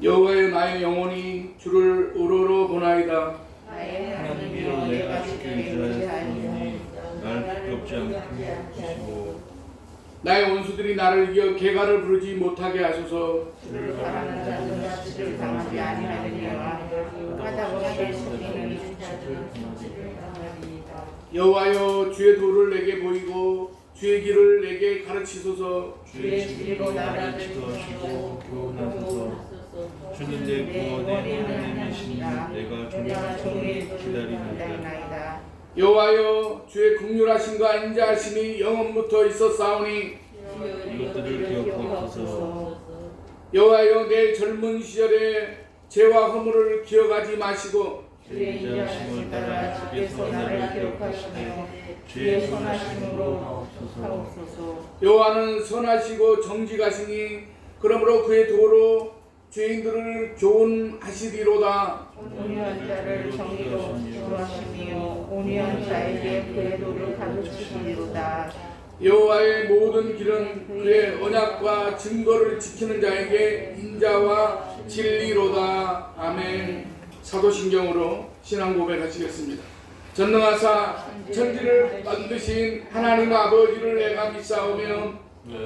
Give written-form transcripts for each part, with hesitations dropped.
여호와여 나의 영혼이 주를 우러러 보나이다. 하나님이여 내가 주께 의지하였으니 나를 부끄럽지 않게 하시고 나의 원수들이 나를 이겨 개가를 부르지 못하게 하소서. 주를 바라는 자는 자치를 당하지 아니하느니라. 하다 보니 예수님은 자치를 당하리이다. 여호와여 주의 도를 내게 보이고 주의 길을 내게 가르치소서. 주의 길로 나를 지도하시고 교훈하소서. 주는 내 구원의 하나님이시니 내가 종일 기다리나이다. 여호와여 주의 긍휼하심과 인자하심이 영원부터 있었사오니 이것들을 기억하소서. 여호와여 내 젊은 시절에 죄와 허물을 기억하지 마시고 주의 인자하심을 따라 주께서 나를 기억하시며 주의 선하심으로 하옵소서. 여호와는 선하시고 정직하시니 그러므로 그의 도로 죄인들을 교훈하시리로다. 온유한 자를 정의로 지도하시며 온유한 자에게 그의 도를 가르치시리로다. 여호와의 모든 길은 그의 언약과 증거를 지키는 자에게 인자와 진리로다. 아멘. 사도신경으로 신앙 고백하시겠습니다. 전능하사 천지를 만드신 하나님 아버지를 내가 믿사오며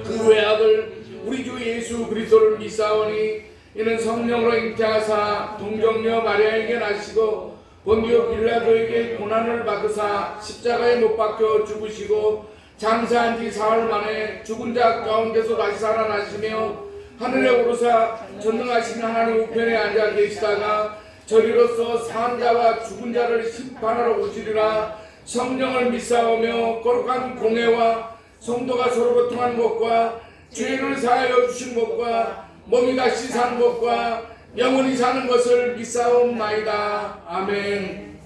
그 외아들 우리 주 예수 그리스도를 믿사오니 이는 성령으로 잉태하사 동정녀 마리아에게 나시고 본디오 빌라도에게 고난을 받으사 십자가에 못 박혀 죽으시고 장사한 지 사흘 만에 죽은 자 가운데서 다시 살아나시며 하늘에 오르사 전능하신 하나님 우편에 앉아 계시다가 저리로서 산 자와 죽은 자를 심판하러 오시리라. 성령을 믿사오며 거룩한 공회와 성도가 서로 고통하는 것과 죄를 사하여 주신 것과 몸이 다시 사는 것과 영원히 사는 것을 믿사옵나이다. 아멘.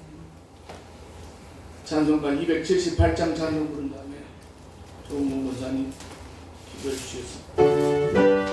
찬송가 278장 찬송 부른 다음에 조은모 목사님 기도해 주시겠습니다.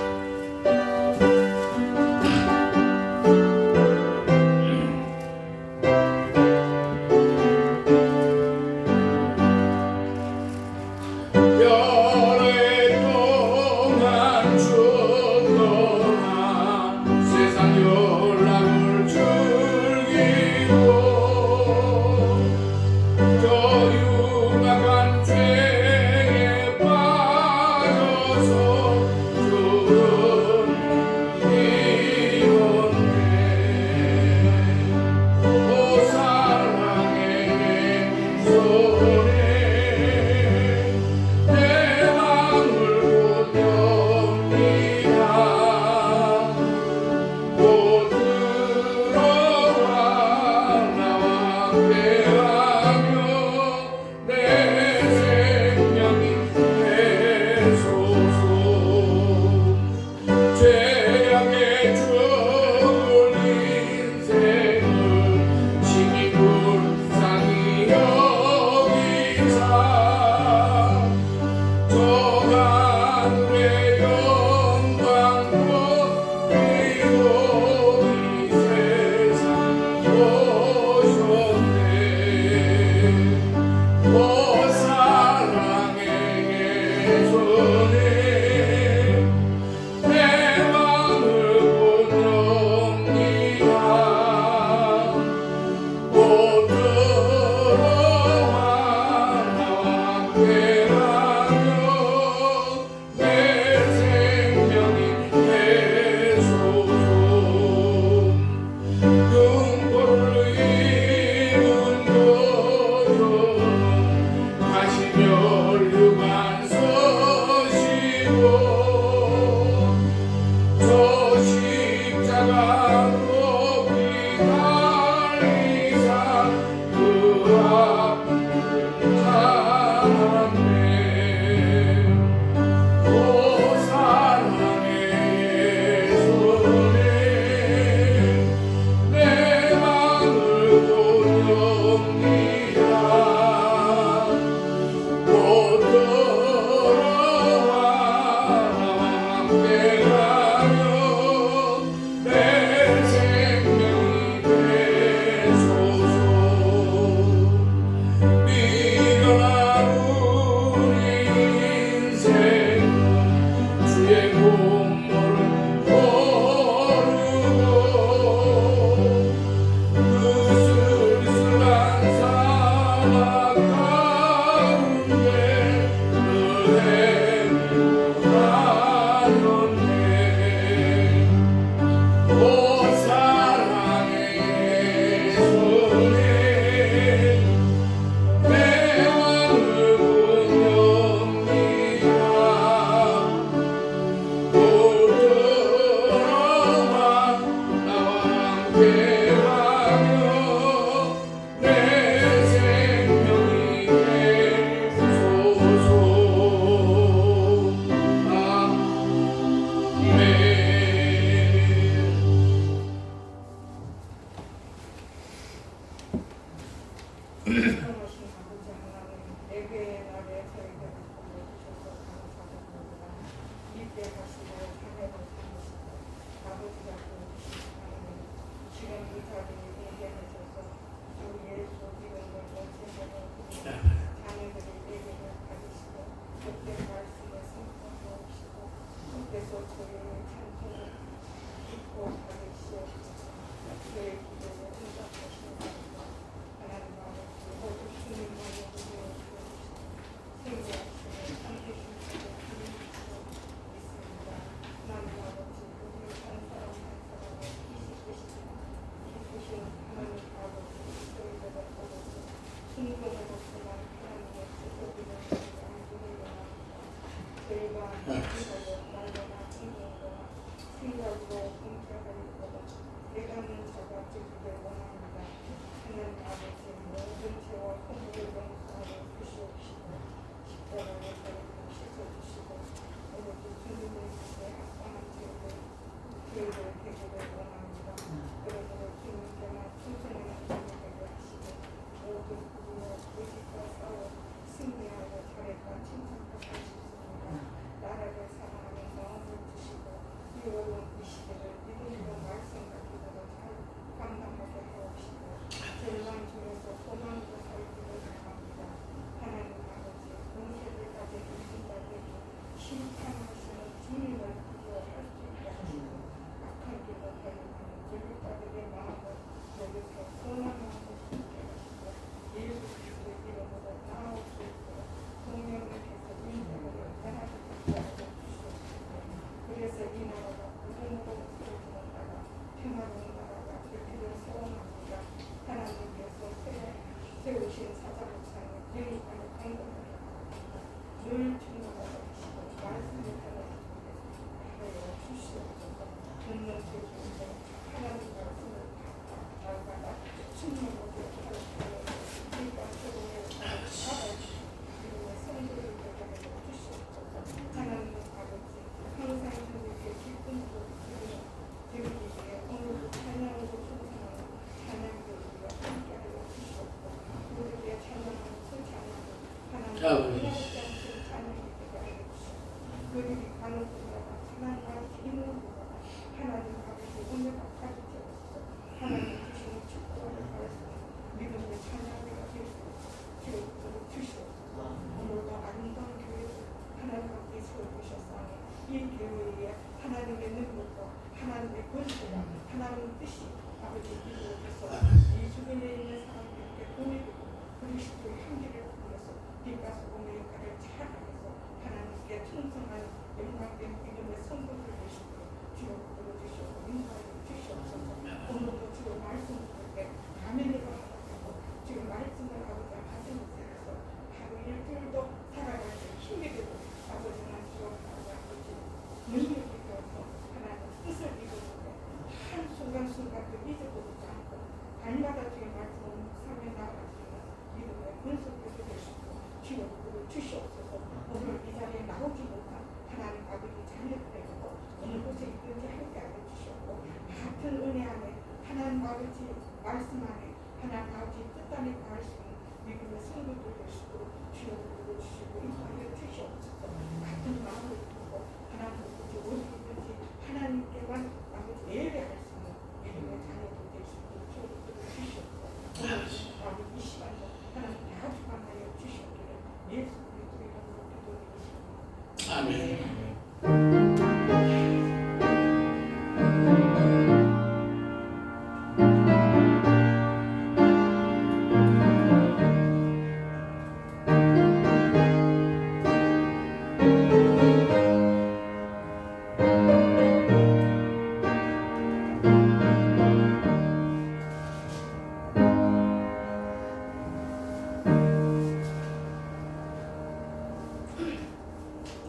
Oh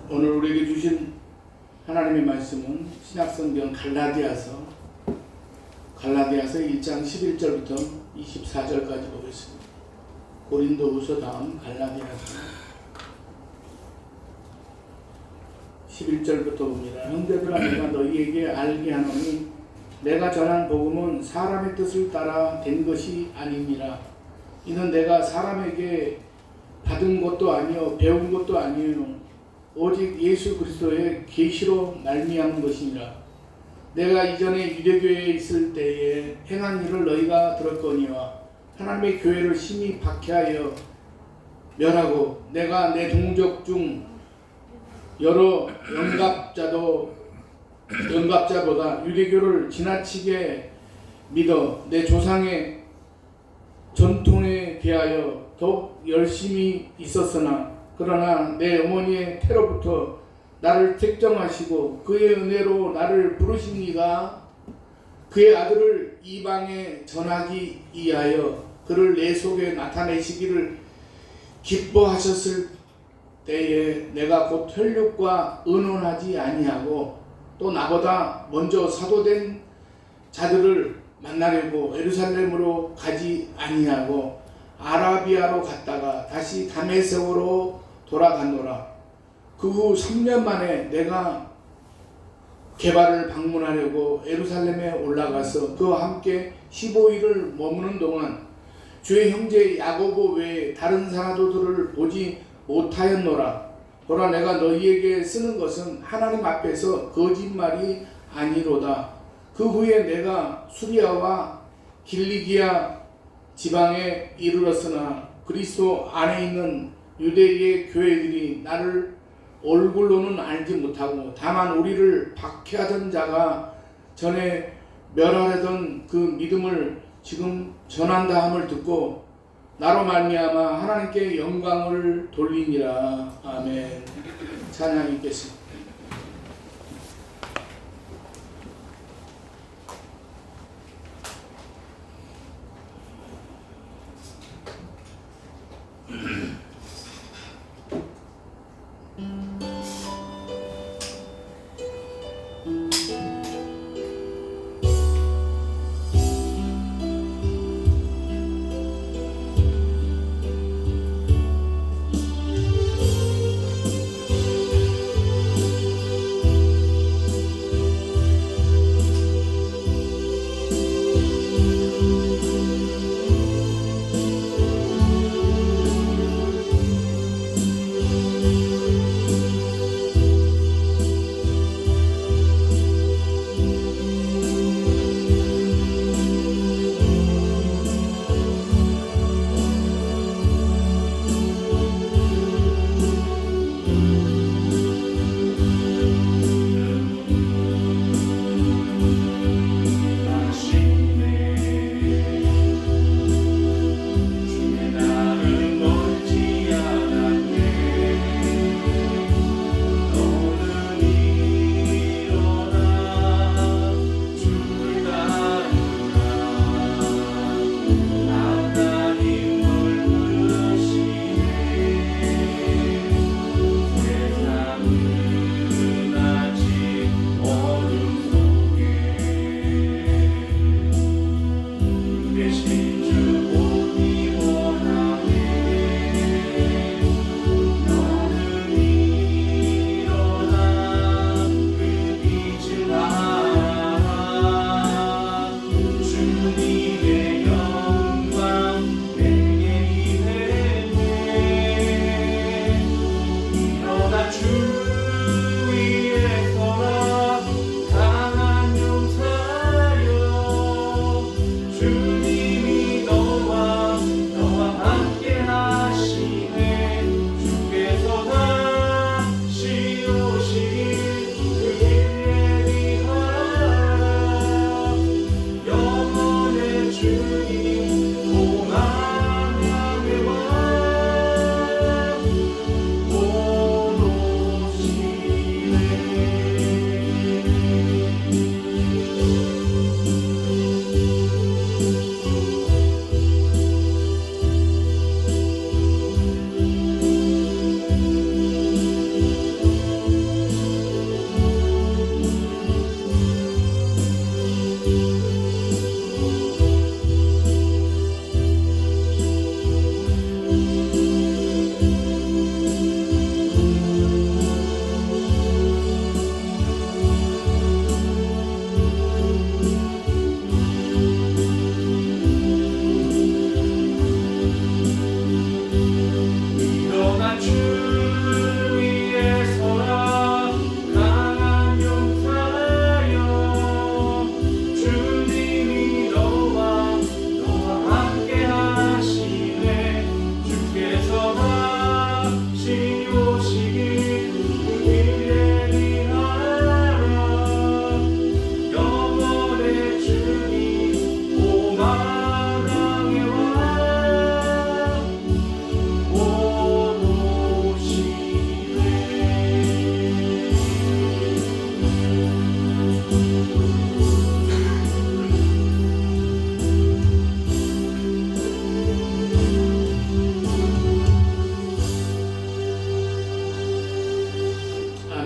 오늘 우리에게 주신 하나님의 말씀은 신약성경 갈라디아서 1장 11절부터 24절까지 보겠습니다. 고린도후서 다음 갈라디아서 11절부터 봅니다. 형제들아 내가 너희에게 알게 하노니 내가 전한 복음은 사람의 뜻을 따라 된 것이 아니니라. 이는 내가 사람에게 받은 것도 아니요 배운 것도 아니요 오직 예수 그리스도의 계시로 말미암은 것이니라. 내가 이전에 유대교회에 있을 때에 행한 일을 너희가 들었거니와 하나님의 교회를 심히 박해하여 멸하고 내가 내 동족 중 여러 영갑자보다 유대교를 지나치게 믿어 내 조상의 전통에 대하여 더욱 열심히 있었으나 그러나 내 어머니의 태로부터 나를 택정하시고 그의 은혜로 나를 부르신 이가 그의 아들을 이방에 전하기 위하여 그를 내 속에 나타내시기를 기뻐하셨을 때에 내가 곧 혈육과 의논하지 아니하고 또 나보다 먼저 사도된 자들을 만나려고 예루살렘으로 가지 아니하고 아라비아로 갔다가 다시 다메섹으로 돌아갔노라. 그 후 3년 만에 내가 게바를 방문하려고 예루살렘에 올라가서 그와 함께 15일을 머무는 동안 주의 형제 야고보 외에 다른 사도들을 보지 못하였노라. 보라, 내가 너희에게 쓰는 것은 하나님 앞에서 거짓말이 아니로다. 그 후에 내가 수리아와 길리기아 지방에 이르렀으나 그리스도 안에 있는 유대의 교회들이 나를 얼굴로는 알지 못하고 다만 우리를 박해하던 자가 전에 멸하려던 그 믿음을 지금 전한다 함을 듣고 나로 말미암아 하나님께 영광을 돌리니라. 아멘. 찬양 있겠습니다.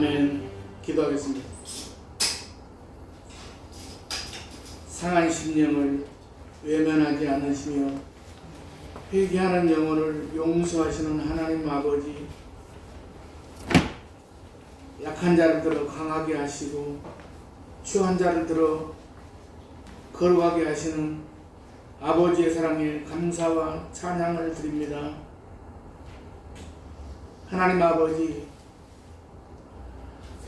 아멘. 기도하겠습니다. 상한 심령을 외면하지 않으시며 회개하는 영혼을 용서하시는 하나님 아버지, 약한 자를 들어 강하게 하시고 추한 자를 들어 거룩하게 하시는 아버지의 사랑에 감사와 찬양을 드립니다. 하나님 아버지,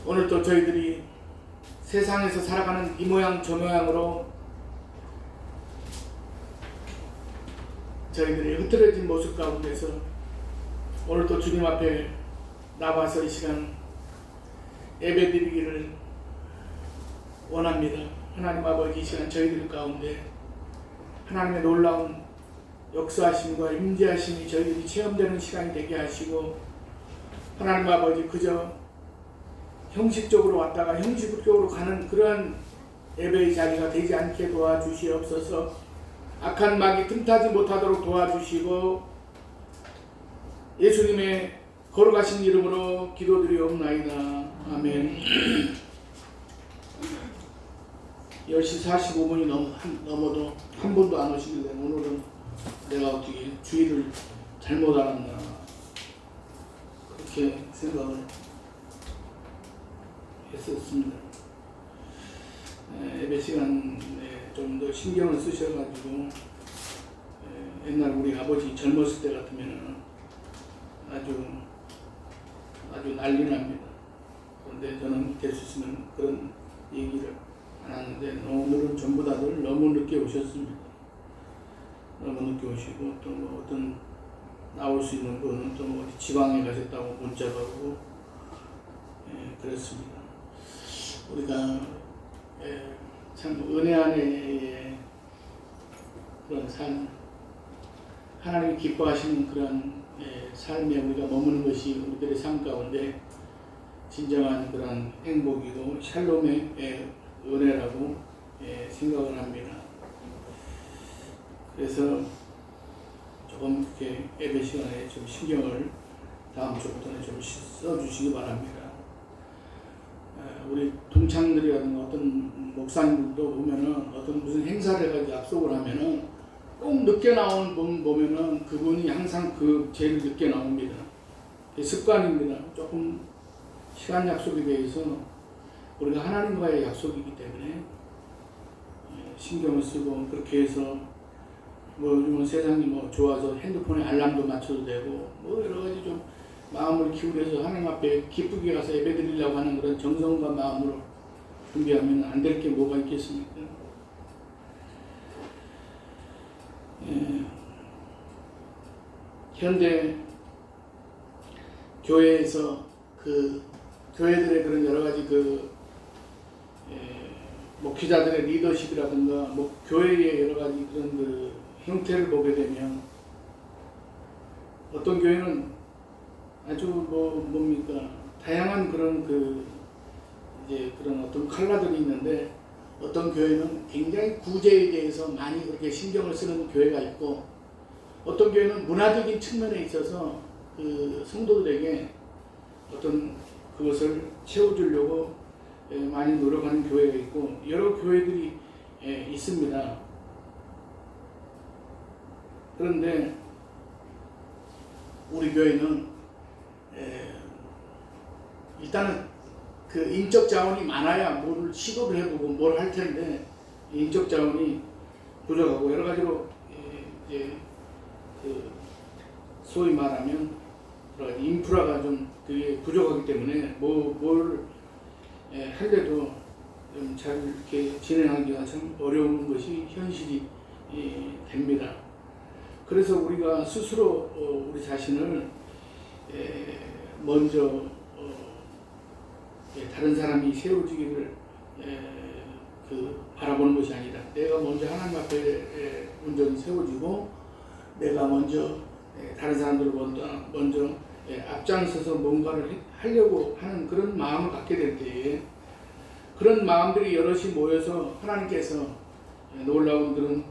오늘도 저희들이 세상에서 살아가는 이 모양 저 모양으로 저희들이 흐트러진 모습 가운데서 오늘도 주님 앞에 나와서 이 시간 예배드리기를 원합니다. 하나님 아버지, 이 시간 저희들 가운데 하나님의 놀라운 역사하심과 임재하심이 저희들이 체험되는 시간이 되게 하시고, 하나님 아버지, 그저 형식적으로 왔다가 형식적으로 가는 그러한 예배의 자리가 되지 않게 도와주시옵소서. 악한 마귀 틈타지 못하도록 도와주시고, 예수님의 거룩하신 이름으로 기도드리옵나이다. 아멘. 10시 45분이 넘어도 한 번도 안 오시길래 오늘은 내가 어떻게 주의를 잘못 알았나 그렇게 생각을 했었습니다. 예배 시간에 좀 더 신경을 쓰셔가지고, 옛날 우리 아버지 젊었을 때 같으면 아주 난리 납니다. 그런데 저는 될 수 있으면 그런 얘기를 안 하는데, 오늘은 전부 다들 너무 늦게 오셨습니다. 너무 늦게 오시고, 또 뭐 어떤 나올 수 있는 분은 또 뭐 어디 지방에 가셨다고 문자가 오고, 그랬습니다. 우리가 참 은혜 안에 그런 삶, 하나님이 기뻐하시는 그런 삶에 우리가 머무는 것이 우리들의 삶 가운데 진정한 그런 행복이고 샬롬의 은혜라고 생각을 합니다. 그래서 조금 이렇게 예배 시간에 좀 신경을 다음 주부터는 좀 써주시기 바랍니다. 우리 동창들이라든가 어떤 목사님들도 보면은 어떤 무슨 행사를 해가지고 약속을 하면은 꼭 늦게 나오는 분 보면은 그분이 항상 제일 늦게 나옵니다. 습관입니다. 조금 시간 약속에 대해서 우리가 하나님과의 약속이기 때문에 신경을 쓰고, 그렇게 해서 뭐 요즘은 세상이 뭐 좋아서 핸드폰에 알람도 맞춰도 되고 뭐 여러 가지 좀 마음을 기울여서 하나님 앞에 기쁘게 가서 예배드리려고 하는 그런 정성과 마음으로 준비하면 안 될 게 뭐가 있겠습니까? 현대 교회에서 교회들의 그런 여러 가지 목회자들의 리더십이라든가 뭐 교회의 여러 가지 그런 형태를 보게 되면, 어떤 교회는 아주 뭡니까 다양한 그런 그런 어떤 컬러들이 있는데, 어떤 교회는 굉장히 구제에 대해서 많이 그렇게 신경을 쓰는 교회가 있고, 어떤 교회는 문화적인 측면에 있어서 성도들에게 어떤 그것을 채워주려고 많이 노력하는 교회가 있고, 여러 교회들이 있습니다. 그런데 우리 교회는 일단은 인적 자원이 많아야 뭘 시도를 해보고 뭘 할 텐데, 인적 자원이 부족하고 여러 가지로 소위 말하면 인프라가 좀 그게 부족하기 때문에 뭘 할래도 좀 잘 이렇게 진행하기가 참 어려운 것이 현실이 됩니다. 그래서 우리가 스스로 우리 자신을 먼저 다른 사람이 세워지기를 바라보는 것이 아니라, 내가 먼저 하나님 앞에 온전히 세워지고, 내가 먼저 다른 사람들을 먼저 앞장서서 뭔가를 하려고 하는 그런 마음을 갖게 될 때에, 그런 마음들이 여럿이 모여서 하나님께서 놀라운 그런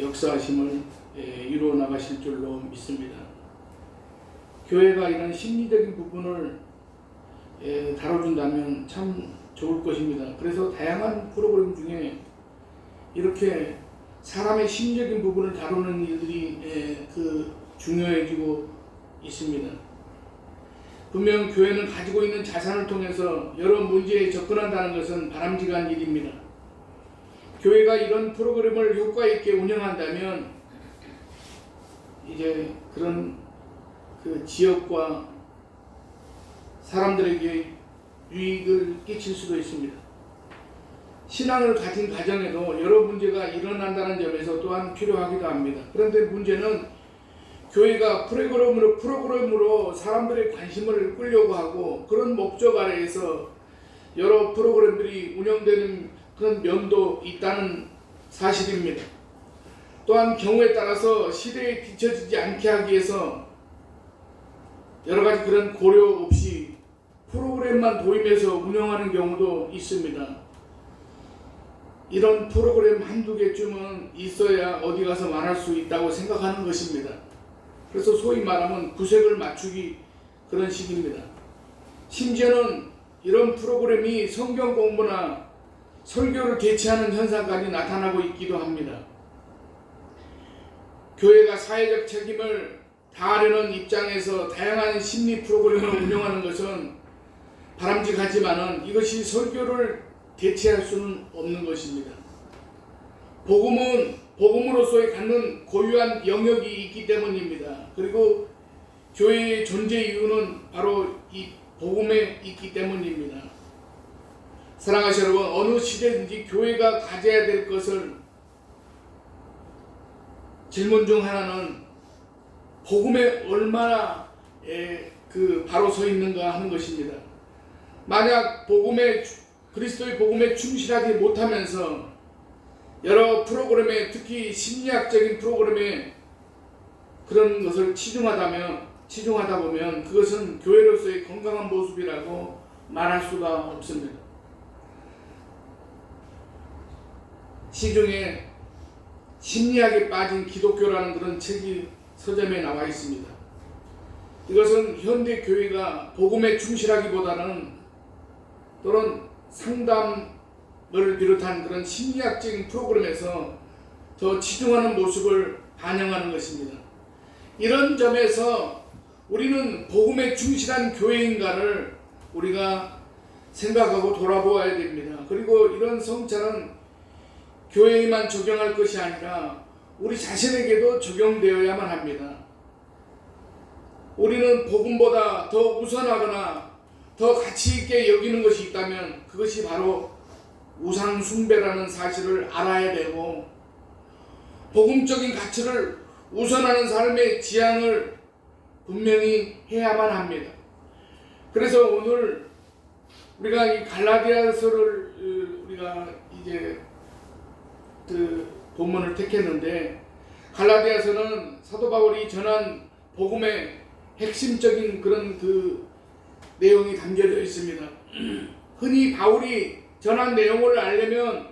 역사하심을 이루어 나가실 줄로 믿습니다. 교회가 이런 심리적인 부분을 다뤄준다면 참 좋을 것입니다. 그래서 다양한 프로그램 중에 이렇게 사람의 심적인 부분을 다루는 일들이 중요해지고 있습니다. 분명 교회는 가지고 있는 자산을 통해서 여러 문제에 접근한다는 것은 바람직한 일입니다. 교회가 이런 프로그램을 효과 있게 운영한다면 이제 그런 그 지역과 사람들에게 유익을 끼칠 수도 있습니다. 신앙을 가진 가정에도 여러 문제가 일어난다는 점에서 또한 필요하기도 합니다. 그런데 문제는 교회가 프로그램으로 사람들의 관심을 끌려고 하고 그런 목적 아래에서 여러 프로그램들이 운영되는 그런 면도 있다는 사실입니다. 또한 경우에 따라서 시대에 뒤처지지 않게 하기 위해서 여러 가지 그런 고려 없이 프로그램만 도입해서 운영하는 경우도 있습니다. 이런 프로그램 한두 개쯤은 있어야 어디 가서 말할 수 있다고 생각하는 것입니다. 그래서 소위 말하면 구색을 맞추기 그런 식입니다. 심지어는 이런 프로그램이 성경 공부나 설교를 대체하는 현상까지 나타나고 있기도 합니다. 교회가 사회적 책임을 다하려는 입장에서 다양한 심리 프로그램을 운영하는 것은 바람직하지만은 이것이 설교를 대체할 수는 없는 것입니다. 복음은 복음으로서의 갖는 고유한 영역이 있기 때문입니다. 그리고 교회의 존재 이유는 바로 이 복음에 있기 때문입니다. 사랑하시는 여러분, 어느 시대든지 교회가 가져야 될 것을 질문 중 하나는 복음에 얼마나 바로 서 있는가 하는 것입니다. 만약 그리스도의 복음에 충실하지 못하면서 여러 프로그램에, 특히 심리학적인 프로그램에 그런 것을 치중하다 보면 그것은 교회로서의 건강한 모습이라고 말할 수가 없습니다. 시중에 심리학에 빠진 기독교라는 그런 책이 서점에 나와 있습니다. 이것은 현대 교회가 복음에 충실하기보다는 또는 상담을 비롯한 그런 심리학적인 프로그램에서 더 치중하는 모습을 반영하는 것입니다. 이런 점에서 우리는 복음에 충실한 교회인가를 우리가 생각하고 돌아보아야 됩니다. 그리고 이런 성찰은 교회에만 적용할 것이 아니라 우리 자신에게도 적용되어야만 합니다. 우리는 복음보다 더 우선하거나 더 가치 있게 여기는 것이 있다면 그것이 바로 우상 숭배라는 사실을 알아야 되고, 복음적인 가치를 우선하는 삶의 지향을 분명히 해야만 합니다. 그래서 오늘 우리가 이 갈라디아서를 우리가 이제 본문을 택했는데, 갈라디아서는 사도 바울이 전한 복음의 핵심적인 그런 내용이 담겨져 있습니다. 흔히 바울이 전한 내용을 알려면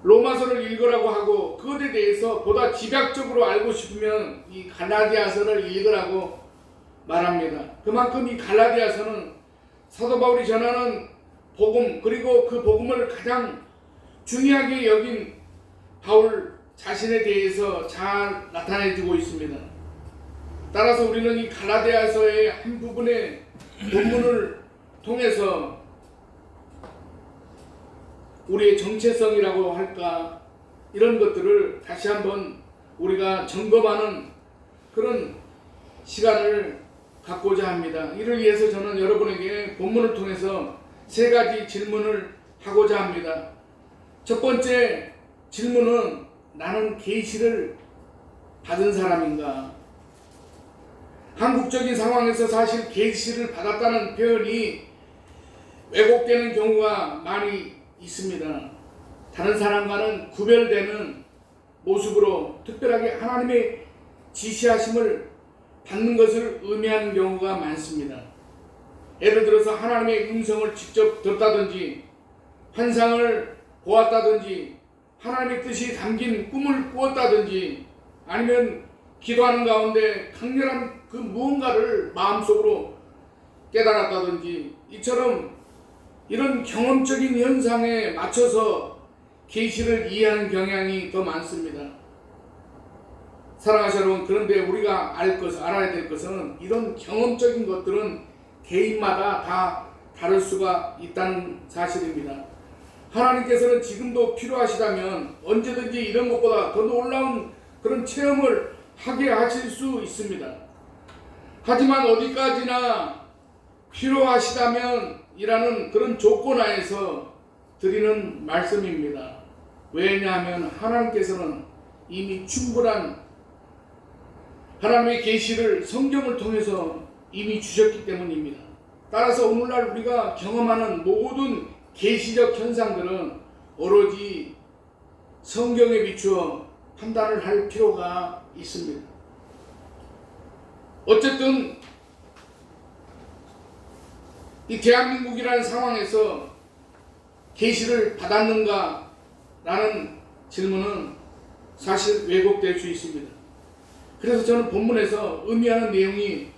로마서를 읽으라고 하고, 그것에 대해서 보다 집약적으로 알고 싶으면 이 갈라디아서를 읽으라고 말합니다. 그만큼 이 갈라디아서는 사도 바울이 전하는 복음, 그리고 그 복음을 가장 중요하게 여긴 바울 자신에 대해서 잘 나타내주고 있습니다. 따라서 우리는 이 갈라디아서의 한 부분의 본문을 통해서 우리의 정체성이라고 할까, 이런 것들을 다시 한번 우리가 점검하는 그런 시간을 갖고자 합니다. 이를 위해서 저는 여러분에게 본문을 통해서 3가지 질문을 하고자 합니다. 첫 번째 질문은, 나는 계시를 받은 사람인가? 한국적인 상황에서 사실 계시를 받았다는 표현이 왜곡되는 경우가 많이 있습니다. 다른 사람과는 구별되는 모습으로 특별하게 하나님의 지시하심을 받는 것을 의미하는 경우가 많습니다. 예를 들어서 하나님의 음성을 직접 듣다든지, 환상을 보았다든지, 하나님의 뜻이 담긴 꿈을 꾸었다든지, 아니면 기도하는 가운데 강렬한 그 무언가를 마음속으로 깨달았다든지 이처럼 이런 경험적인 현상에 맞춰서 계시를 이해하는 경향이 더 많습니다. 사랑하시는 여러분, 그런데 우리가 알아야 될 것은 이런 경험적인 것들은 개인마다 다 다를 수가 있다는 사실입니다. 하나님께서는 지금도 필요하시다면 언제든지 이런 것보다 더 놀라운 그런 체험을 하게 하실 수 있습니다. 하지만 어디까지나 필요하시다면 이라는 그런 조건 하에서 드리는 말씀입니다. 왜냐하면 하나님께서는 이미 충분한 하나님의 계시를 성경을 통해서 이미 주셨기 때문입니다. 따라서 오늘날 우리가 경험하는 모든 계시적 현상들은 오로지 성경에 비추어 판단을 할 필요가 있습니다. 어쨌든 이 대한민국이라는 상황에서 계시를 받았는가 라는 질문은 사실 왜곡될 수 있습니다. 그래서 저는 본문에서 의미하는 내용이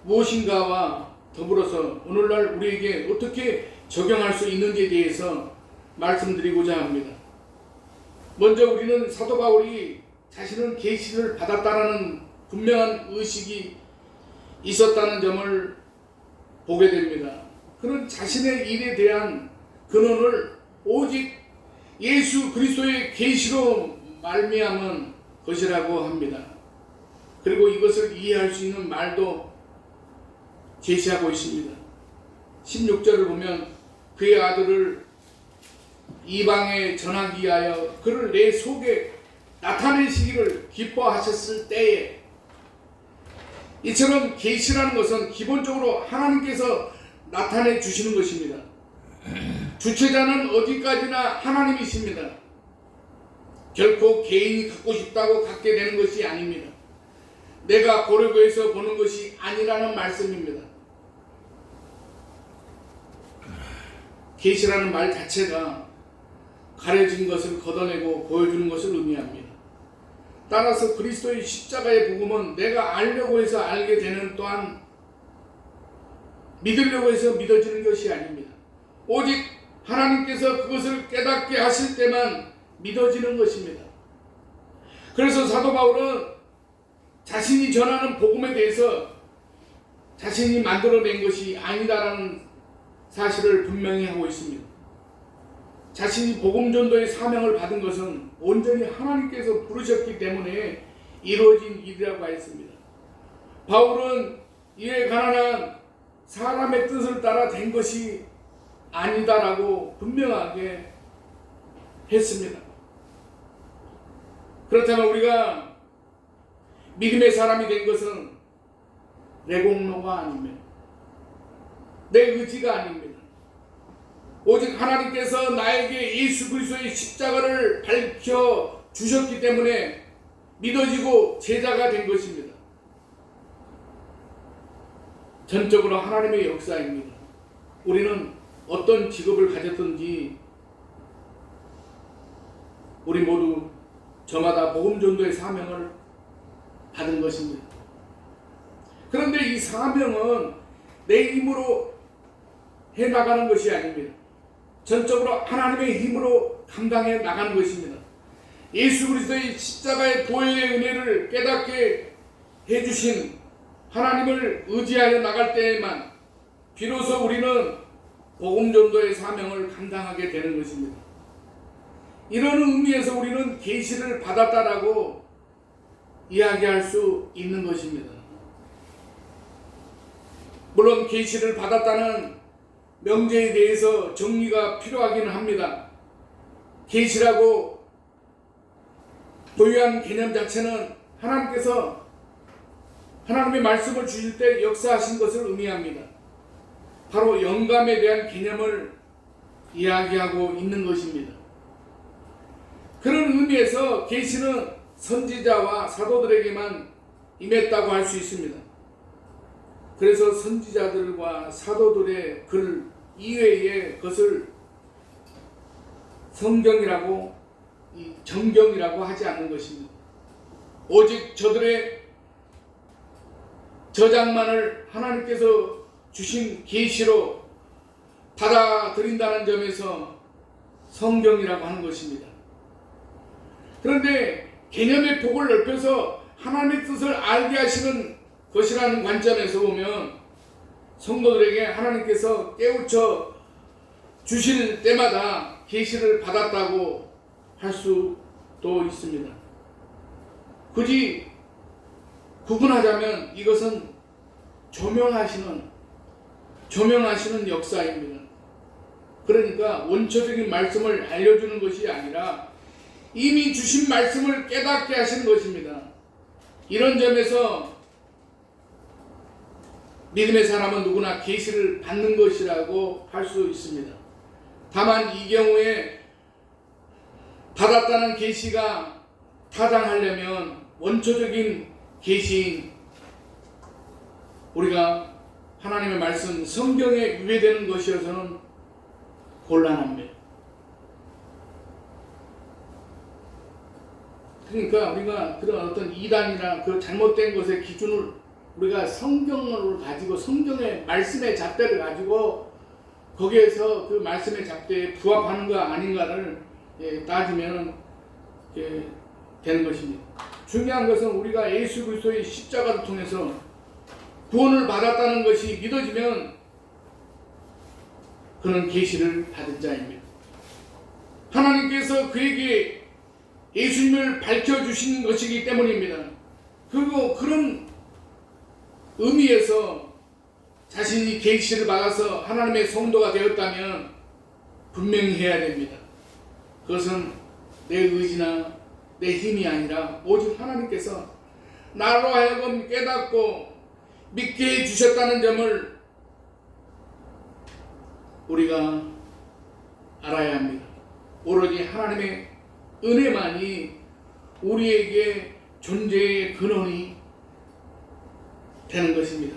무엇인가와 더불어서 오늘날 우리에게 어떻게 적용할 수 있는지에 대해서 말씀드리고자 합니다. 먼저 우리는 사도 바울이 자신은 계시를 받았다라는 분명한 의식이 있었다는 점을 보게 됩니다. 그는 자신의 일에 대한 근원을 오직 예수 그리스도의 계시로 말미암은 것이라고 합니다. 그리고 이것을 이해할 수 있는 말도 제시하고 있습니다. 16절을 보면 그의 아들을 이방에 전하기 위하여 그를 내 속에 나타내시기를 기뻐하셨을 때에, 이처럼 계시라는 것은 기본적으로 하나님께서 나타내 주시는 것입니다. 주체자는 어디까지나 하나님이십니다. 결코 개인이 갖고 싶다고 갖게 되는 것이 아닙니다. 내가 보려고 해서 보는 것이 아니라는 말씀입니다. 계시라는 말 자체가 가려진 것을 걷어내고 보여주는 것을 의미합니다. 따라서 그리스도의 십자가의 복음은 내가 알려고 해서 알게 되는, 또한 믿으려고 해서 믿어지는 것이 아닙니다. 오직 하나님께서 그것을 깨닫게 하실 때만 믿어지는 것입니다. 그래서 사도 바울은 자신이 전하는 복음에 대해서 자신이 만들어낸 것이 아니다라는 사실을 분명히 하고 있습니다. 자신이 복음 전도의 사명을 받은 것은 온전히 하나님께서 부르셨기 때문에 이루어진 일이라고 했습니다. 바울은 이에 가난한 사람의 뜻을 따라 된 것이 아니다라고 분명하게 했습니다. 그렇다면 우리가 믿음의 사람이 된 것은 내 공로가 아닙니다. 내 의지가 아닙니다. 오직 하나님께서 나에게 예수 그리스도의 십자가를 밝혀 주셨기 때문에 믿어지고 제자가 된 것입니다. 전적으로 하나님의 역사입니다. 우리는 어떤 직업을 가졌든지 우리 모두 저마다 복음 전도의 사명을 받은 것입니다. 그런데 이 사명은 내 힘으로 해 나가는 것이 아닙니다. 전적으로 하나님의 힘으로 감당해 나가는 것입니다. 예수 그리스도의 십자가의 보혈의 은혜를 깨닫게 해주신 하나님을 의지하여 나갈 때에만 비로소 우리는 복음 전도의 사명을 감당하게 되는 것입니다. 이런 의미에서 우리는 계시를 받았다라고 이야기할 수 있는 것입니다. 물론 계시를 받았다는 명제에 대해서 정리가 필요하기는 합니다. 계시라고 고유한 개념 자체는 하나님께서 하나님의 말씀을 주실 때 역사하신 것을 의미합니다. 바로 영감에 대한 개념을 이야기하고 있는 것입니다. 그런 의미에서 계시는 선지자와 사도들에게만 임했다고 할 수 있습니다. 그래서 선지자들과 사도들의 글 이외의 것을 성경이라고, 정경이라고 하지 않는 것입니다. 오직 저들의 저작만을 하나님께서 주신 계시로 받아들인다는 점에서 성경이라고 하는 것입니다. 그런데 개념의 폭을 넓혀서 하나님의 뜻을 알게 하시는 것이라는 관점에서 보면 성도들에게 하나님께서 깨우쳐 주실 때마다 계시를 받았다고 할 수도 있습니다. 굳이 구분하자면 이것은 조명하시는 역사입니다. 그러니까 원초적인 말씀을 알려주는 것이 아니라 이미 주신 말씀을 깨닫게 하시는 것입니다. 이런 점에서 믿음의 사람은 누구나 계시를 받는 것이라고 할 수 있습니다. 다만 이 경우에 받았다는 계시가 타당하려면 원초적인 계시인 우리가 하나님의 말씀 성경에 위배되는 것이어서는 곤란합니다. 그러니까 우리가 그런 어떤 이단이나 그 잘못된 것의 기준을 우리가 성경을 가지고 성경의 말씀의 잣대를 가지고 거기에서 그 말씀의 잣대에 부합하는가 아닌가를 따지면 되는 것입니다. 중요한 것은 우리가 예수 그리스도의 십자가를 통해서 구원을 받았다는 것이 믿어지면 그는 계시를 받은 자입니다. 하나님께서 그에게 예수님을 밝혀주신 것이기 때문입니다. 그리고 그런 의미에서 자신이 계시를 받아서 하나님의 성도가 되었다면 분명히 해야 됩니다. 그것은 내 의지나 내 힘이 아니라 오직 하나님께서 나로 하여금 깨닫고 믿게 해주셨다는 점을 우리가 알아야 합니다. 오로지 하나님의 은혜만이 우리에게 존재의 근원이 되는 것입니다.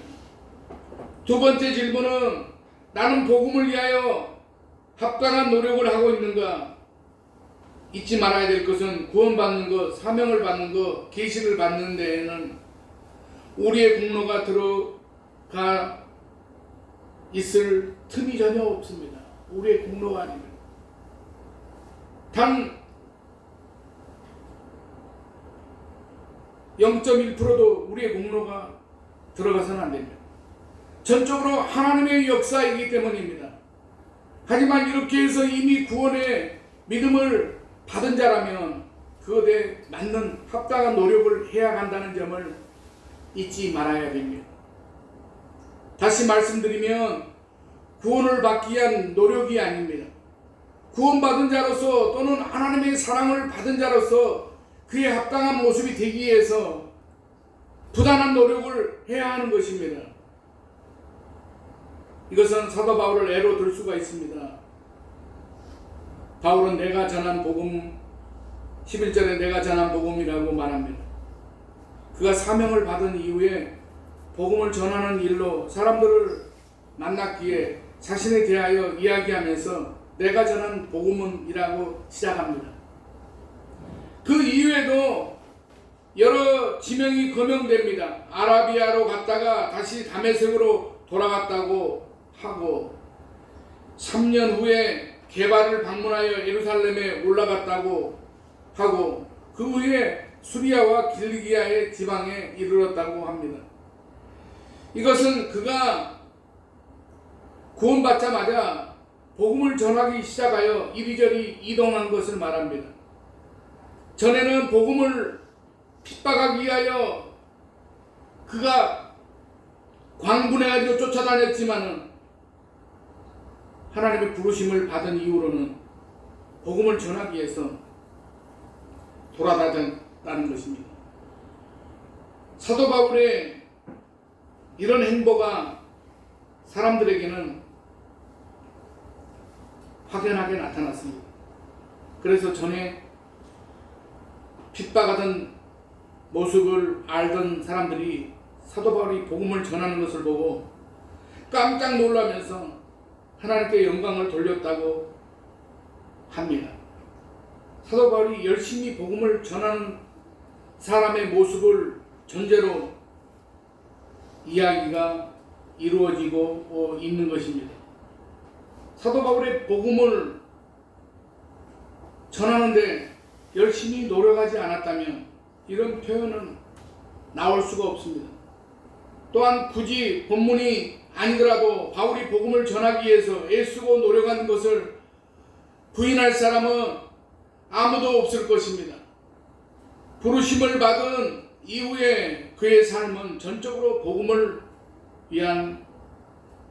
두 번째 질문은 나는 복음을 위하여 합당한 노력을 하고 있는가? 잊지 말아야 될 것은 구원받는 것, 사명을 받는 것, 계시를 받는 데에는 우리의 공로가 들어가 있을 틈이 전혀 없습니다. 우리의 공로가 아닙니다. 단 0.1%도 우리의 공로가 들어가서는 안 됩니다. 전적으로 하나님의 역사이기 때문입니다. 하지만 이렇게 해서 이미 구원의 믿음을 받은 자라면 그것에 맞는 합당한 노력을 해야 한다는 점을 잊지 말아야 됩니다. 다시 말씀드리면 구원을 받기 위한 노력이 아닙니다. 구원받은 자로서 또는 하나님의 사랑을 받은 자로서 그의 합당한 모습이 되기 위해서 부단한 노력을 해야 하는 것입니다. 이것은 사도 바울을 예로 들 수가 있습니다. 바울은 내가 전한 복음 11절에 내가 전한 복음이라고 말합니다. 그가 사명을 받은 이후에 복음을 전하는 일로 사람들을 만났기에 자신에 대하여 이야기하면서 내가 전한 복음은 이라고 시작합니다. 그 이후에도 여러 지명이 거명됩니다. 아라비아로 갔다가 다시 다메섹으로 돌아갔다고 하고 3년 후에 게바를 방문하여 예루살렘에 올라갔다고 하고 그 후에 수리아와 길리기아의 지방에 이르렀다고 합니다. 이것은 그가 구원받자마자 복음을 전하기 시작하여 이리저리 이동한 것을 말합니다. 전에는 복음을 핍박하기 위하여 그가 광분해가지고 쫓아다녔지만은 하나님의 부르심을 받은 이후로는 복음을 전하기 위해서 돌아다녔다는 것입니다. 사도 바울의 이런 행보가 사람들에게는 확연하게 나타났습니다. 그래서 전에 핍박하던 모습을 알던 사람들이 사도 바울이 복음을 전하는 것을 보고 깜짝 놀라면서 하나님께 영광을 돌렸다고 합니다. 사도 바울이 열심히 복음을 전하는 사람의 모습을 전제로 이야기가 이루어지고 있는 것입니다. 사도 바울의 복음을 전하는데 열심히 노력하지 않았다면 이런 표현은 나올 수가 없습니다. 또한 굳이 본문이 아니더라도 바울이 복음을 전하기 위해서 애쓰고 노력한 것을 부인할 사람은 아무도 없을 것입니다. 부르심을 받은 이후에 그의 삶은 전적으로 복음을 위한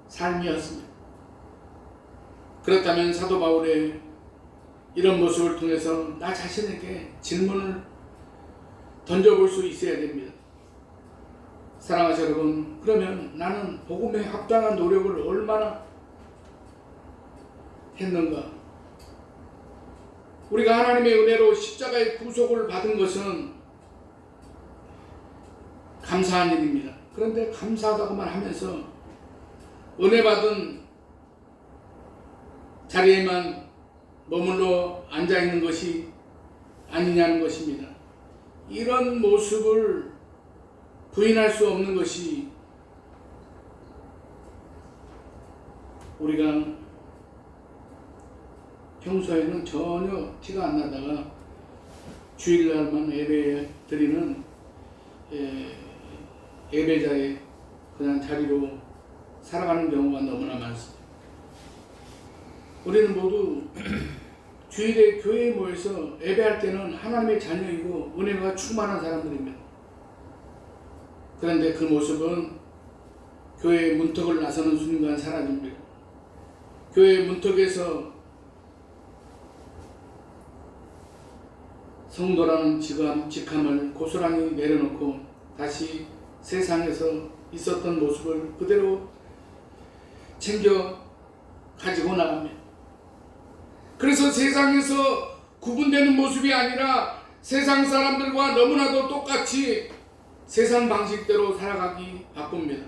삶이었습니다. 그렇다면 사도 바울의 이런 모습을 통해서 나 자신에게 질문을 던져볼 수 있어야 됩니다. 사랑하는 여러분, 그러면 나는 복음에 합당한 노력을 얼마나 했는가? 우리가 하나님의 은혜로 십자가의 구속을 받은 것은 감사한 일입니다. 그런데 감사하다고만 하면서 은혜 받은 자리에만 머물러 앉아 있는 것이 아니냐는 것입니다. 이런 모습을 부인할 수 없는 것이 우리가 평소에는 전혀 티가 안 나다가 주일날만 예배 드리는 예배자의 그냥 자리로 살아가는 경우가 너무나 많습니다. 우리는 모두 주일에 교회에 모여서 예배할 때는 하나님의 자녀이고 은혜가 충만한 사람들입니다. 그런데 그 모습은 교회의 문턱을 나서는 순간 사라집니다. 교회의 문턱에서 성도라는 직함을 고스란히 내려놓고 다시 세상에서 있었던 모습을 그대로 챙겨 가지고 나갑니다. 그래서 세상에서 구분되는 모습이 아니라 세상 사람들과 너무나도 똑같이 세상 방식대로 살아가기 바쁩니다.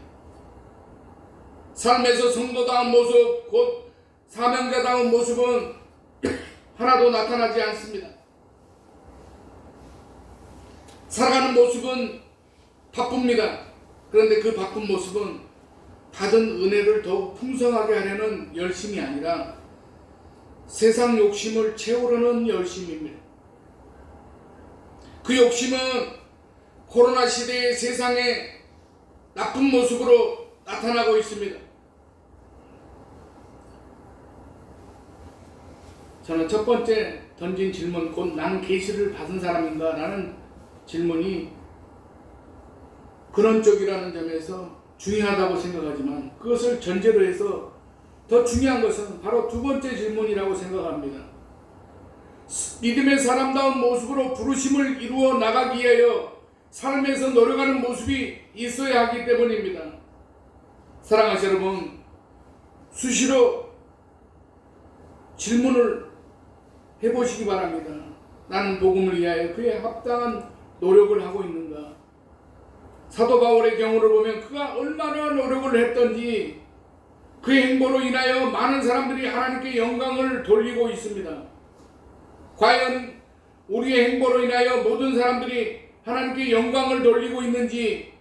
삶에서 성도다운 모습, 곧 사명자다운 모습은 하나도 나타나지 않습니다. 살아가는 모습은 바쁩니다. 그런데 그 바쁜 모습은 받은 은혜를 더욱 풍성하게 하려는 열심이 아니라 세상 욕심을 채우려는 열심입니다. 그 욕심은 코로나 시대의 세상의 나쁜 모습으로 나타나고 있습니다. 저는 첫 번째 던진 질문, 곧 나는 계시를 받은 사람인가? 라는 질문이 근원적이라는 점에서 중요하다고 생각하지만 그것을 전제로 해서 더 중요한 것은 바로 두 번째 질문이라고 생각합니다. 믿음의 사람다운 모습으로 부르심을 이루어 나가기 위하여 삶에서 노력하는 모습이 있어야 하기 때문입니다. 사랑하시는 여러분, 수시로 질문을 해보시기 바랍니다. 나는 복음을 위하여 그에 합당한 노력을 하고 있는가? 사도 바울의 경우를 보면 그가 얼마나 노력을 했던지 그의 행보로 인하여 많은 사람들이 하나님께 영광을 돌리고 있습니다. 과연 우리의 행보로 인하여 모든 사람들이 하나님께 영광을 돌리고 있는지,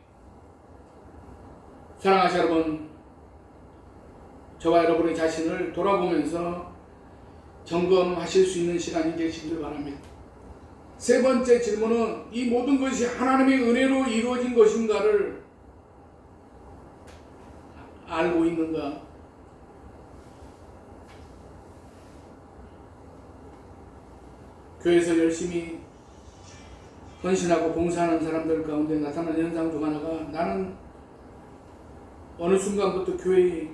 사랑하시는 여러분, 저와 여러분의 자신을 돌아보면서 점검하실 수 있는 시간이 되시길 바랍니다. 세 번째 질문은 이 모든 것이 하나님의 은혜로 이루어진 것인가를 알고 있는가? 교회에서 열심히 헌신하고 봉사하는 사람들 가운데 나타나는 현상 중 하나가, 나는 어느 순간부터 교회의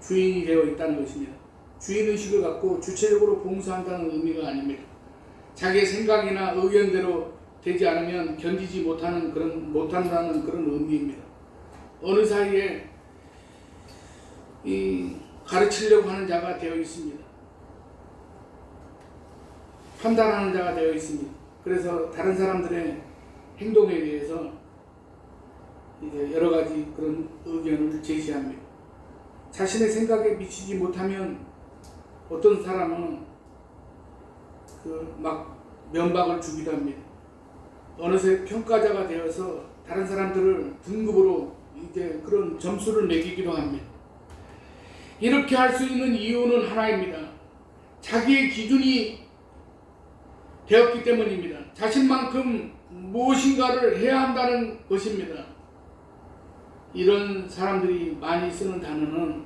주인이 되어 있다는 것입니다. 주인의식을 갖고 주체적으로 봉사한다는 의미가 아닙니다. 자기의 생각이나 의견대로 되지 않으면 견디지 못한다는 그런 의미입니다. 어느 사이에 가르치려고 하는 자가 되어 있습니다. 판단하는 자가 되어 있습니다. 그래서 다른 사람들의 행동에 대해서 이제 여러 가지 그런 의견을 제시합니다. 자신의 생각에 미치지 못하면 어떤 사람은 막 면박을 주기도 합니다. 어느새 평가자가 되어서 다른 사람들을 등급으로 이제 그런 점수를 매기기도 합니다. 이렇게 할 수 있는 이유는 하나입니다. 자기의 기준이 되었기 때문입니다. 자신만큼 무엇인가를 해야 한다는 것입니다. 이런 사람들이 많이 쓰는 단어는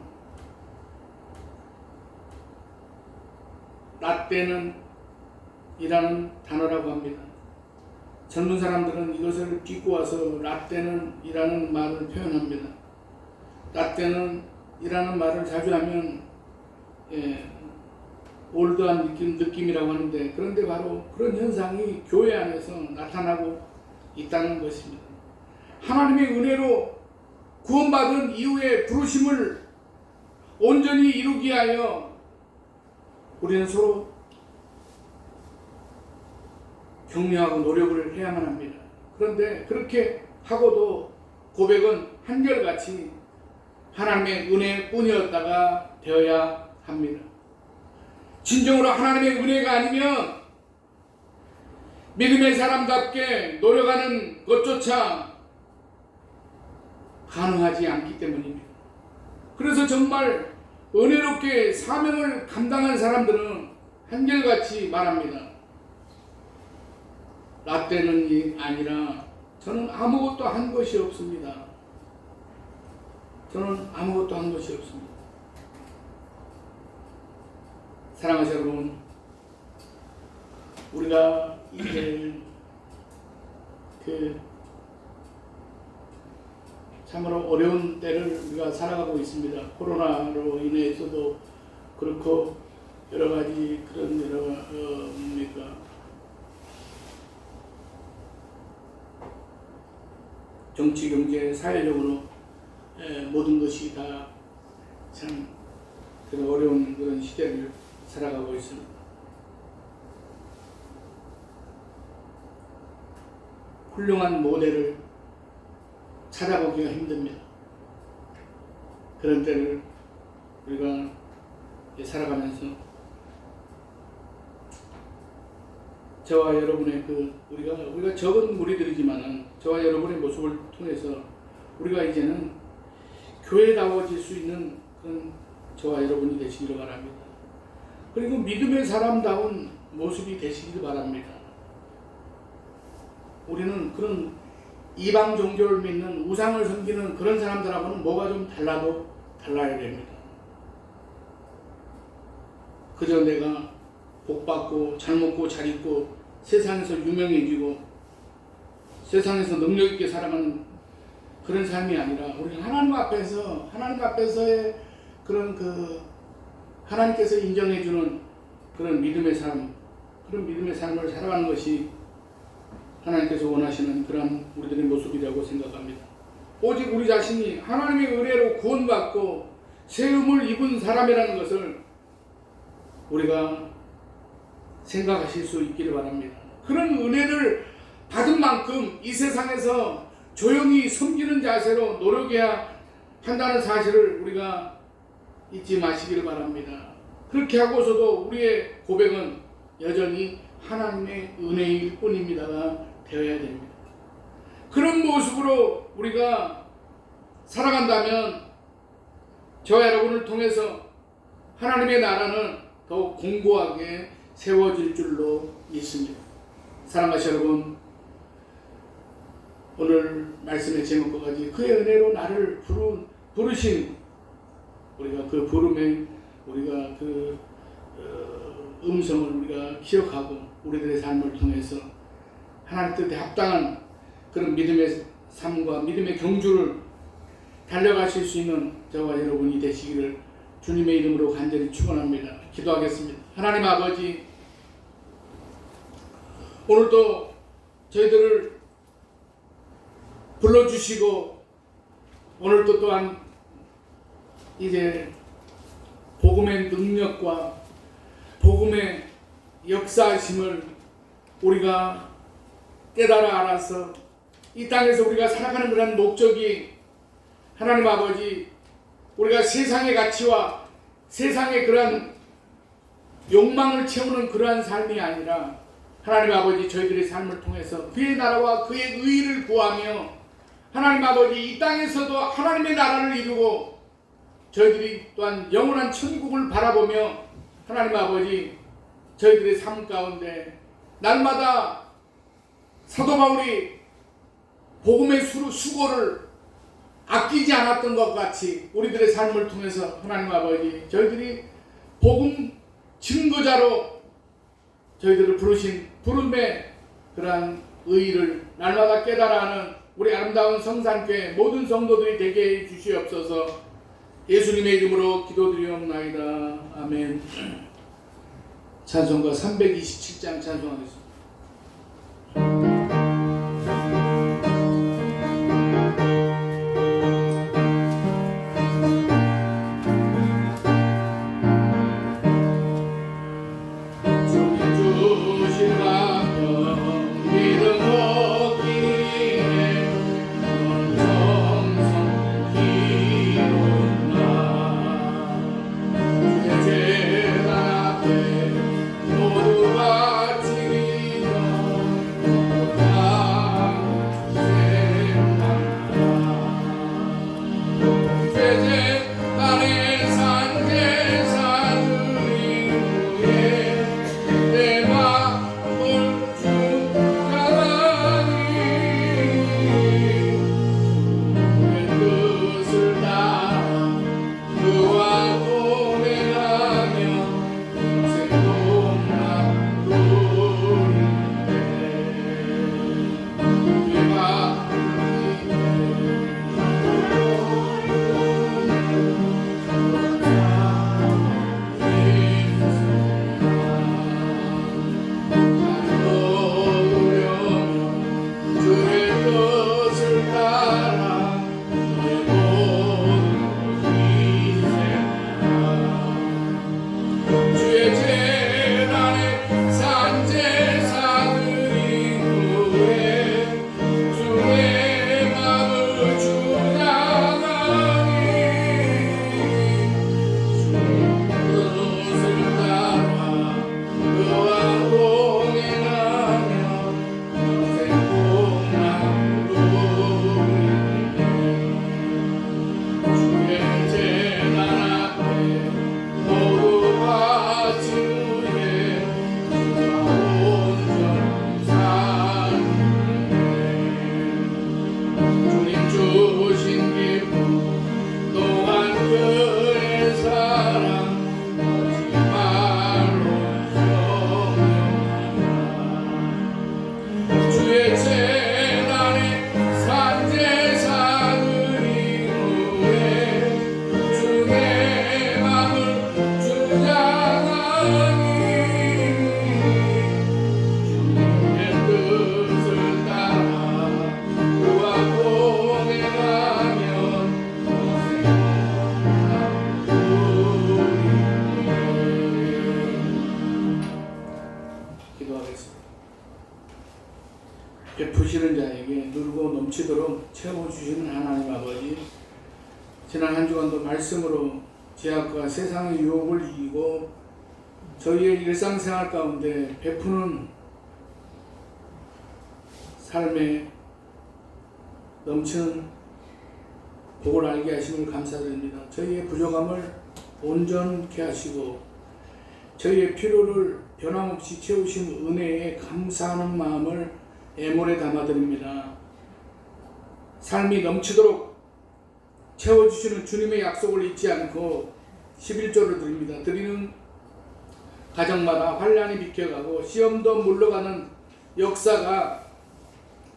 라떼는 이라는 단어라고 합니다. 젊은 사람들은 이것을 딛고 와서 라떼는 이라는 말을 표현합니다. 라떼는 이라는 말을 자주 하면 올드한 느낌이라고 하는데, 그런데 바로 그런 현상이 교회 안에서 나타나고 있다는 것입니다. 하나님의 은혜로 구원받은 이후에 부르심을 온전히 이루기 위하여 우리는 서로 격려하고 노력을 해야만 합니다. 그런데 그렇게 하고도 고백은 한결같이 하나님의 은혜뿐이었다가 되어야 합니다. 진정으로 하나님의 은혜가 아니면 믿음의 사람답게 노력하는 것조차 가능하지 않기 때문입니다. 그래서 정말 은혜롭게 사명을 감당한 사람들은 한결같이 말합니다. 라떼는 아니라 저는 아무것도 한 것이 없습니다. 저는 아무것도 한 것이 없습니다. 사랑하는 여러분, 우리가 이제 참으로 어려운 때를 우리가 살아가고 있습니다. 코로나로 인해서도 그렇고 여러 가지 그런 정치, 경제, 사회적으로 모든 것이 다 참 그런 어려운 그런 시대를 살아가고 있습니다. 훌륭한 모델을 찾아보기가 힘듭니다. 그런 때를 우리가 살아가면서 저와 여러분의 우리가 적은 무리들이지만은 저와 여러분의 모습을 통해서 우리가 이제는 교회다워질 수 있는 그런 저와 여러분이 되시기를 바랍니다. 그리고 믿음의 사람다운 모습이 되시기를 바랍니다. 우리는 그런 이방 종교를 믿는 우상을 섬기는 그런 사람들하고는 뭐가 좀 달라야 됩니다. 그저 내가 복받고 잘 먹고 잘 입고 세상에서 유명해지고 세상에서 능력 있게 살아가는 그런 삶이 아니라 우리는 하나님 앞에서의 그런 하나님께서 인정해주는 그런 믿음의 삶을 살아가는 것이 하나님께서 원하시는 그런 우리들의 모습이라고 생각합니다. 오직 우리 자신이 하나님의 은혜로 구원받고 세움을 입은 사람이라는 것을 우리가 생각하실 수 있기를 바랍니다. 그런 은혜를 받은 만큼 이 세상에서 조용히 섬기는 자세로 노력해야 한다는 사실을 우리가 잊지 마시기를 바랍니다. 그렇게 하고서도 우리의 고백은 여전히 하나님의 은혜일 뿐입니다가 되어야 됩니다. 그런 모습으로 우리가 살아간다면 저와 여러분을 통해서 하나님의 나라는 더욱 공고하게 세워질 줄로 믿습니다. 사랑하시는 여러분, 오늘 말씀의 제목과 같이 그의 은혜로 나를 부르신 우리가 그 부름에 우리가 음성을 우리가 기억하고 우리들의 삶을 통해서 하나님 뜻에 합당한 그런 믿음의 삶과 믿음의 경주를 달려가실 수 있는 저와 여러분이 되시기를 주님의 이름으로 간절히 축원합니다. 기도하겠습니다. 하나님 아버지, 오늘도 저희들을 불러주시고 오늘도 또한 이제 복음의 능력과 복음의 역사하심을 우리가 깨달아 알아서 이 땅에서 우리가 살아가는 그런 목적이 하나님 아버지, 우리가 세상의 가치와 세상의 그러한 욕망을 채우는 그러한 삶이 아니라 하나님 아버지 저희들의 삶을 통해서 그의 나라와 그의 의의를 구하며 하나님 아버지 이 땅에서도 하나님의 나라를 이루고 저희들이 또한 영원한 천국을 바라보며 하나님 아버지 저희들의 삶 가운데 날마다 사도 바울이 복음의 수고를 아끼지 않았던 것 같이 우리들의 삶을 통해서 하나님 아버지 저희들이 복음 증거자로 저희들을 부르신 부름의 그러한 의의를 날마다 깨달아하는 우리 아름다운 성산교회 모든 성도들이 되게 해 주시옵소서. 예수님의 이름으로 기도드리옵나이다. 아멘. 찬송가 327장 찬송하겠습니다. 베푸시는 자에게 누르고 넘치도록 채워주시는 하나님 아버지, 지난 한 주간도 말씀으로 죄악과 세상의 유혹을 이기고 저희의 일상생활 가운데 베푸는 삶에 넘치는 복을 알게 하심을 감사드립니다. 저희의 부족함을 온전케 하시고 저희의 필요를 변함없이 채우신 은혜에 감사하는 마음을 애몰에 담아드립니다. 삶이 넘치도록 채워주시는 주님의 약속을 잊지 않고 11조를 드립니다. 드리는 가정마다 환난이 비켜가고 시험도 물러가는 역사가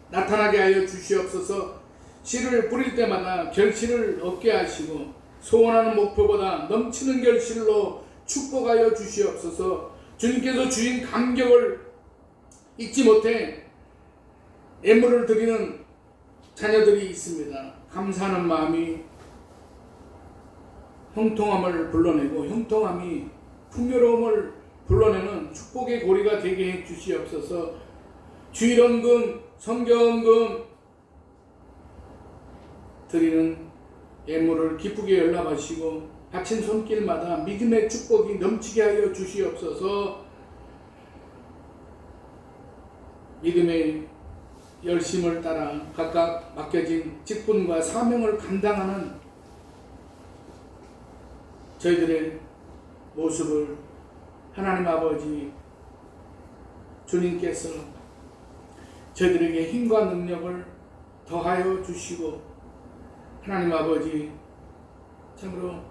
나타나게 하여 주시옵소서. 씨를 뿌릴 때마다 결실을 얻게 하시고 소원하는 목표보다 넘치는 결실로 축복하여 주시옵소서. 주님께서 주신 감격을 잊지 못해 예물을 드리는 자녀들이 있습니다. 감사하는 마음이 형통함을 불러내고 형통함이 풍요로움을 불러내는 축복의 고리가 되게 해 주시옵소서. 주일헌금, 성경헌금 드리는 예물을 기쁘게 연락하시고 바친 손길마다 믿음의 축복이 넘치게 하여 주시옵소서. 믿음의 열심을 따라 각각 맡겨진 직분과 사명을 감당하는 저희들의 모습을 하나님 아버지 주님께서 저희들에게 힘과 능력을 더하여 주시고, 하나님 아버지 참으로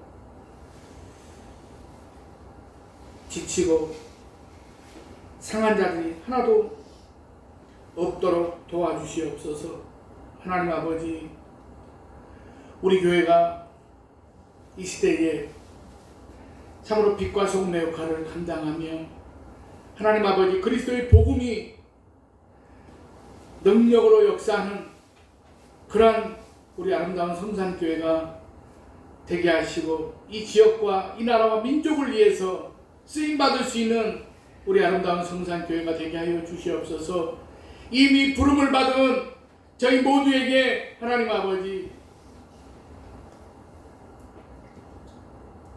지치고 상한 자들이 하나도 없도록 도와주시옵소서. 하나님 아버지, 우리 교회가 이 시대에 참으로 빛과 소금의 역할을 감당하며, 하나님 아버지 그리스도의 복음이 능력으로 역사하는 그러한 우리 아름다운 성산교회가 되게 하시고, 이 지역과 이 나라와 민족을 위해서 쓰임받을 수 있는 우리 아름다운 성산교회가 되게 하여 주시옵소서. 이미 부름을 받은 저희 모두에게 하나님 아버지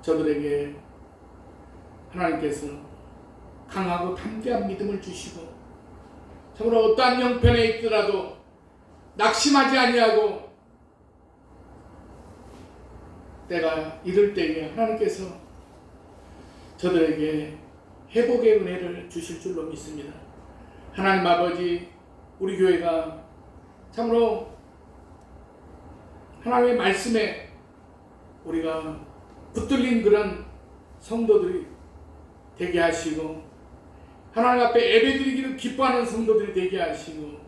저들에게 하나님께서 강하고 담대한 믿음을 주시고, 참으로 어떠한 형편에 있더라도 낙심하지 아니하고 때가 이를 때에 하나님께서 저들에게 회복의 은혜를 주실 줄로 믿습니다. 하나님 아버지, 우리 교회가 참으로 하나님의 말씀에 우리가 붙들린 그런 성도들이 되게 하시고, 하나님 앞에 예배드리기를 기뻐하는 성도들이 되게 하시고,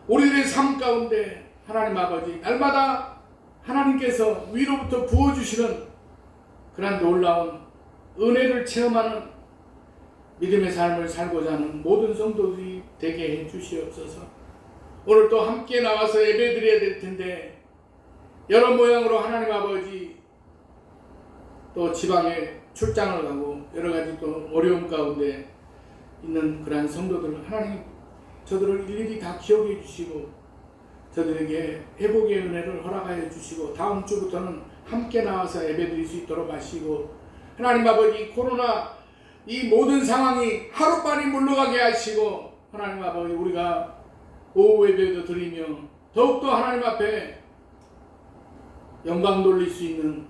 우리들의 삶 가운데 하나님 아버지 날마다 하나님께서 위로부터 부어주시는 그런 놀라운 은혜를 체험하는 믿음의 삶을 살고자 하는 모든 성도들이 되게 해 주시옵소서. 오늘 또 함께 나와서 예배드려야 될 텐데 여러 모양으로 하나님 아버지 또 지방에 출장을 가고 여러 가지 또 어려움 가운데 있는 그러한 성도들을 하나님 저들을 일일이 다 기억해 주시고 저들에게 회복의 은혜를 허락하여 주시고, 다음 주부터는 함께 나와서 예배드릴 수 있도록 하시고, 하나님 아버지 코로나 이 모든 상황이 하루빨리 물러가게 하시고, 하나님 아버지 우리가 오후 예배도 드리며 더욱더 하나님 앞에 영광 돌릴 수 있는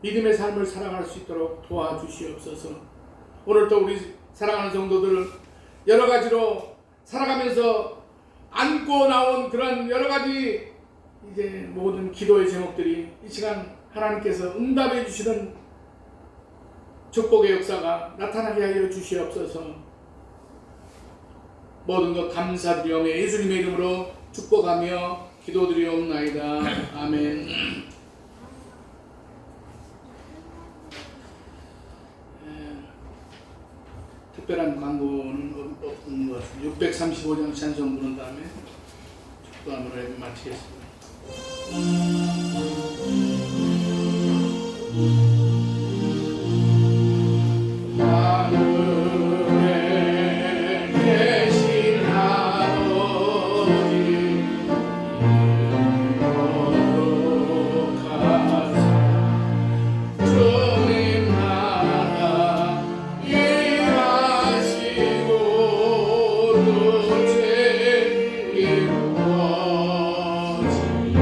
믿음의 삶을 살아갈 수 있도록 도와주시옵소서. 오늘도 우리 사랑하는 성도들 여러 가지로 살아가면서 안고 나온 그런 여러 가지 이제 모든 기도의 제목들이 이 시간 하나님께서 응답해 주시는 축복의 역사가 나타나게 하여 주시옵소서. 모든 것 감사드리오며 예수님의 이름으로 축복하며 기도드리옵나이다. 아멘. 특별한 광고는 없는 것 같습니다. 635장 찬송 부른 다음에 축도함으로 예배 마치겠습니다. 하늘에 계신 아버지 거룩하사 주님 나라 일하시고 뜻을 이루어지니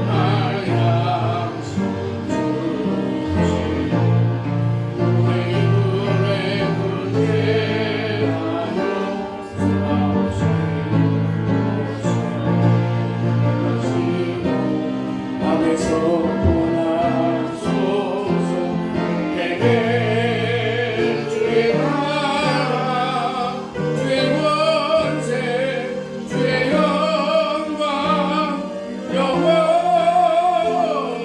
날 향수 주시고 우리들의 군대하여 싸우시고 밤에서 떠나소서. 내게 주의 나라 주의 권세 주의 영광 영원히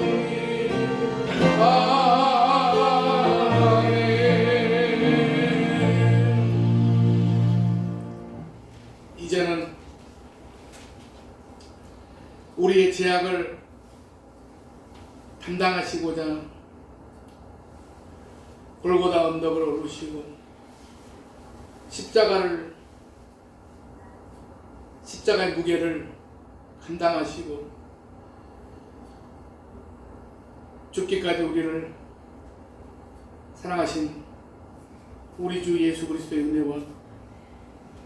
아멘. 이제는 우리의 죄악을 담당하시고자 골고다 언덕을 오르시고 십자가의 무게를 감당하시고 죽기까지 우리를 사랑하신 우리 주 예수 그리스도의 은혜와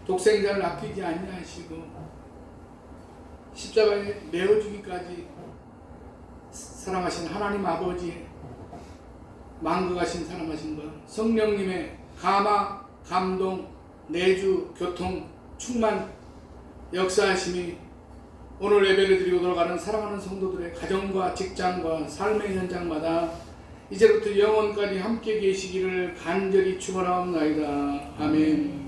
독생자를 아끼지 아니하시고 십자가에 내어주기까지 사랑하신 하나님 아버지의 만극하신 사랑하신 것, 성령님의 감화, 감동, 내주, 교통, 충만, 역사하심이 오늘 예배를 드리고 돌아가는 사랑하는 성도들의 가정과 직장과 삶의 현장마다 이제부터 영원까지 함께 계시기를 간절히 축원하옵나이다. 아멘.